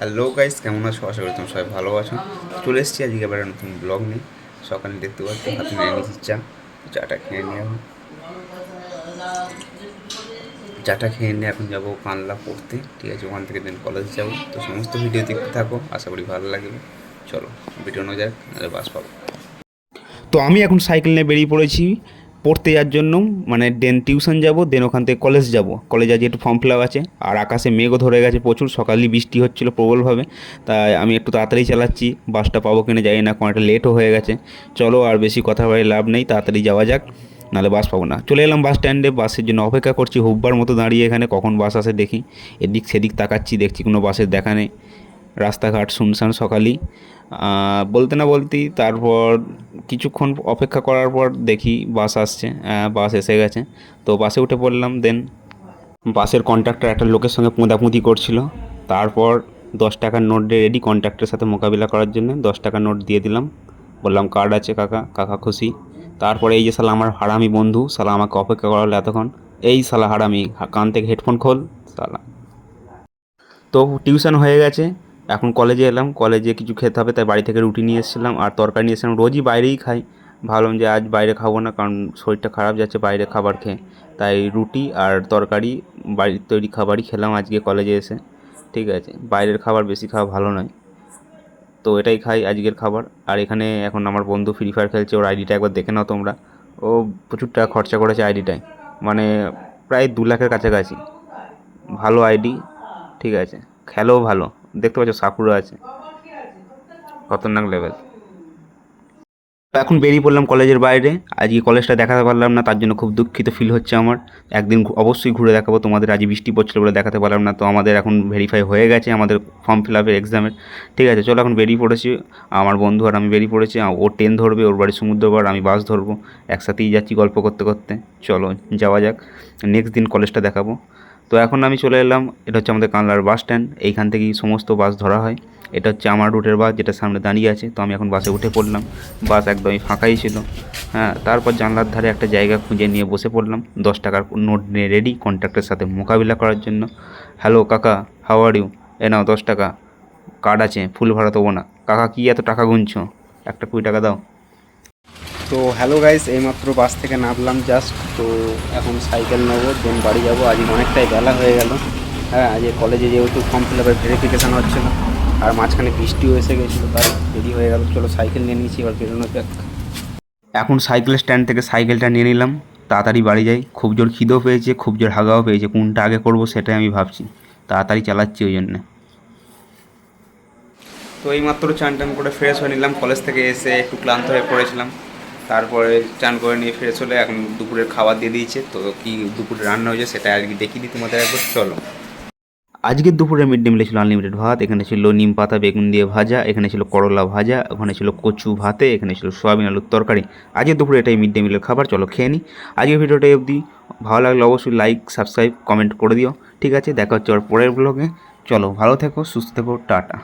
Hello guys, কেমন আছো? আশা করি তোমরা সবাই ভালো আছো। চলে এসেছি আজকে আবার নতুন ব্লগ নিয়ে। সকালে দেখতে পাচ্ছি হাতে নিয়ে নিয়েছি চাটা খেয়ে নিয়ে চাটা খেয়ে নিয়ে এখন যাবো কানলা পড়তে। ঠিক আছে, ওখান থেকে দেন কলেজ যাবো। তো সমস্ত ভিডিও দেখতে থাকো, আশা করি ভালো লাগবে। চলো ভিডিও না যাক, নাহলে বাস পাবো। তো আমি এখন সাইকেল নিয়ে বেরিয়ে পড়েছি পড়তে যাওয়ার জন্য। মানে দেন টিউশন যাব, দেন ওখান থেকে কলেজ যাব। কলেজে আজকে একটু ফর্ম ফিল আপ আছে, আর আকাশে মেঘও ধরে গেছে প্রচুর। সকালেই বৃষ্টি হচ্ছিল প্রবলভাবে, তাই আমি একটু তাড়াতাড়ি চালাচ্ছি। বাসটা পাবো কিনা জানি না, একটা লেটও হয়ে গেছে। চলো আর বেশি কথা বলে লাভ নেই, তাড়াতাড়ি যাওয়া যাক, নাহলে বাস পাবো না। চলে এলাম বাস স্ট্যান্ডে, বাসের জন্য অপেক্ষা করছি হুব্বার মতো দাঁড়িয়ে এখানে, কখন বাস আসে দেখি। এদিক সেদিক তাকাচ্ছি, দেখছি কোনো বাসের দেখা নেই। রাস্তাঘাট শুনশান সকালেই। বলতে না বলতেই তারপর কিছুক্ষণ অপেক্ষা করার পর দেখি বাস আসছে। বাস এসে গেছে, তো বাসে উঠে পড়লাম। দেন বাসের কন্ডাক্টর একটা লোকের সঙ্গে পোঁদাপুঁদি করছিল। তারপর 10 টাকার নোট রেডি কন্ডাক্টরের সাথে মোকাবিলা করার জন্য 10 টাকার নোট দিয়ে দিলাম। বললাম কার্ড আছে কাকা। কাকা খুশি। তারপরে এই যে শালা আমার হারামি বন্ধু, শালা আমাকে অপেক্ষা করালো এতক্ষণ। এই শালা হারামি, কান থেকে হেডফোন খোল শালা। তো টিউশন হয়ে গেছে, এখন কলেজে এলাম। কলেজে কিছু খেতে হবে, তাই বাড়ি থেকে রুটি নিয়ে এসেছিলাম আর তরকারি নিয়ে এসেছিলাম। রোজই বাইরেই খাই, ভাবলাম যে আজ বাইরে খাবো না, কারণ শরীরটা খারাপ যাচ্ছে বাইরে খাবার খেয়ে। তাই রুটি আর তরকারি, বাড়ির তৈরি খাবারই খেলাম আজকে কলেজে এসে। ঠিক আছে, বাইরের খাবার বেশি খাওয়া ভালো নয়, তো এটাই খাই আজকের খাবার। আর এখানে এখন আমার বন্ধু ফ্রি ফায়ার খেলছে, ওর আইডিটা একবার দেখে নাও তোমরা। ও প্রচুর টাকা খরচা করেছে আইডিটায়, মানে প্রায় 2 লাখের কাছাকাছি। ভালো আইডি, ঠিক আছে, খেলেও ভালো। দেখতে পাচ্ছ সাকুরা আছে, খতরনাক লেভেল। এখন বেরিয়ে পড়লাম কলেজের বাইরে। আজকে কলেজটা দেখাতে পারলাম না, তার জন্য খুব দুঃখিত ফিল হচ্ছে আমার। একদিন অবশ্যই ঘুরে দেখাবো তোমাদের। আজ বৃষ্টি পড়ছিল বলে দেখাতে পারলাম না। তো আমাদের এখন ভেরিফাই হয়ে গেছে আমাদের ফর্ম ফিল আপের এক্সামের। ঠিক আছে, চলো এখন বেরিয়ে পড়েছি। আমার বন্ধু আর আমি বেরিয়ে পড়েছি। ও ট্রেন ধরবে, ওর বাড়ি সমুদ্রপাড়, আমি বাস ধরবো। একসাথেই যাচ্ছি গল্প করতে করতে। চলো যাওয়া যাক, নেক্সট দিন কলেজটা দেখাবো। তো এখন আমি চলে এলাম, এটা হচ্ছে আমাদের কানলার বাস স্ট্যান্ড। এইখান থেকেই সমস্ত বাস ধরা হয়। এটা হচ্ছে আমার রুটের বাস, যেটা সামনে দাঁড়িয়ে আছে। তো আমি এখন বাসে উঠে পড়লাম। বাস একদমই ফাঁকাই ছিল। হ্যাঁ, তারপর জানলার ধারে একটা জায়গা খুঁজে নিয়ে বসে পড়লাম। 10 টাকার নোট নিয়ে রেডি কন্ট্রাক্টের সাথে মোকাবিলা করার জন্য। হ্যালো কাকা, হাউ আর ইউ? এ নাও 10 টাকা, কার্ড আছে, ফুল ভাড়া দেবো না। কাকা কী এত টাকা গুনছো, একটা 20 টাকা দাও। তো হ্যালো গাইস, এইমাত্র বাস থেকে নামলাম জাস্ট। তো এখন সাইকেল নেবো, দেন বাড়ি যাবো। আজ অনেকটাই বেলা হয়ে গেল। হ্যাঁ, আজ কলেজে যেহেতু ফর্ম ফিল আপের ভেরিফিকেশান হচ্ছিল, আর মাঝখানে বৃষ্টিও এসে গেছিলো, তাই দেরি হয়ে গেল। চলো সাইকেল নিয়ে নিয়েছি, এবার বেরোনো যাক। এখন সাইকেল স্ট্যান্ড থেকে সাইকেলটা নিয়ে নিলাম, তাড়াতাড়ি বাড়ি যাই। খুব জোর খিদেও পেয়েছে, খুব জোর হাগাও পেয়েছে, কোনটা আগে করবো সেটাই আমি ভাবছি। তাড়াতাড়ি চালাচ্ছি ওই জন্যে। তো এইমাত্র চান টান করে ফ্রেশ হয়ে নিলাম। কলেজ থেকে এসে একটু ক্লান্ত হয়ে পড়েছিলাম, তারপরে চান করে নিয়ে ফ্রেশ হলে এখন দুপুরের খাবার দিয়ে দিয়েছে। তো কি দুপুরে রান্না হয়েছে সেটা আর কি দেখিয়ে দিই তোমাদের একবার, চলো। আজকের দুপুরে মিড ডে মিলে ছিল আনলিমিটেড ভাত। এখানে ছিল নিম পাতা বেগুন দিয়ে ভাজা, এখানে ছিল করলা ভাজা, ওখানে ছিল কচু ভাতে, এখানে ছিল সয়াবিন আলুর তরকারি। আজকের দুপুরে এটাই মিড ডে মিলের খাবার। চলো খেয়ে নিই। আজকের ভিডিওটা অবধি, ভালো লাগলে অবশ্যই লাইক সাবস্ক্রাইব কমেন্ট করে দিও। ঠিক আছে, দেখা হচ্ছে আর পরের ব্লগে। চলো ভালো থেকো, সুস্থ থেকো, টাটা।